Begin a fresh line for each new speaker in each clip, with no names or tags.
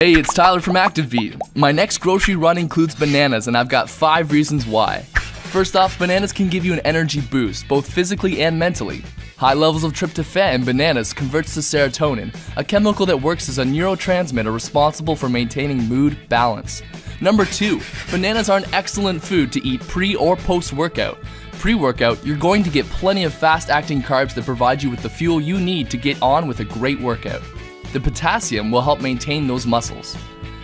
Hey, it's Tyler from ActiveBeat. My next grocery run includes bananas, and I've got 5 reasons why. First off, bananas can give you an energy boost, both physically and mentally. High levels of tryptophan in bananas converts to serotonin, a chemical that works as a neurotransmitter responsible for maintaining mood balance. Number 2, bananas are an excellent food to eat pre or post-workout. Pre-workout, you're going to get plenty of fast-acting carbs that provide you with the fuel you need to get on with a great workout. The potassium will help maintain those muscles.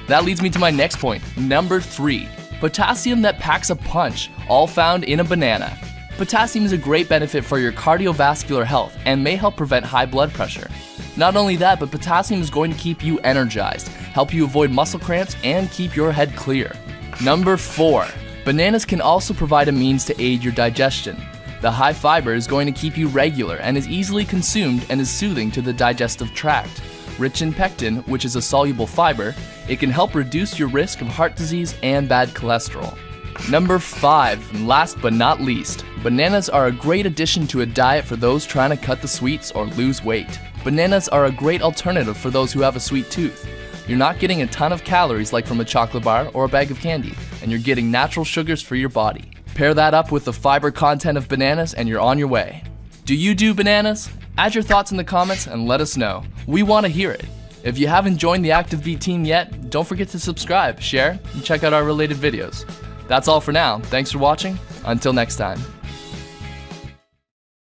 That leads me to my next point, number 3. Potassium that packs a punch, all found in a banana. Potassium is a great benefit for your cardiovascular health and may help prevent high blood pressure. Not only that, but potassium is going to keep you energized, help you avoid muscle cramps, and keep your head clear. Number 4. Bananas can also provide a means to aid your digestion. The high fiber is going to keep you regular and is easily consumed and is soothing to the digestive tract. Rich in pectin, which is a soluble fiber, it can help reduce your risk of heart disease and bad cholesterol. Number 5, and last but not least, bananas are a great addition to a diet for those trying to cut the sweets or lose weight. Bananas are a great alternative for those who have a sweet tooth. You're not getting a ton of calories like from a chocolate bar or a bag of candy, and you're getting natural sugars for your body. Pair that up with the fiber content of bananas and you're on your way. Do you do bananas? Add your thoughts in the comments and let us know. We want to hear it. If you haven't joined the ActiveBeat team yet, don't forget to subscribe, share, and check out our related videos. That's all for now. Thanks for watching. Until next time.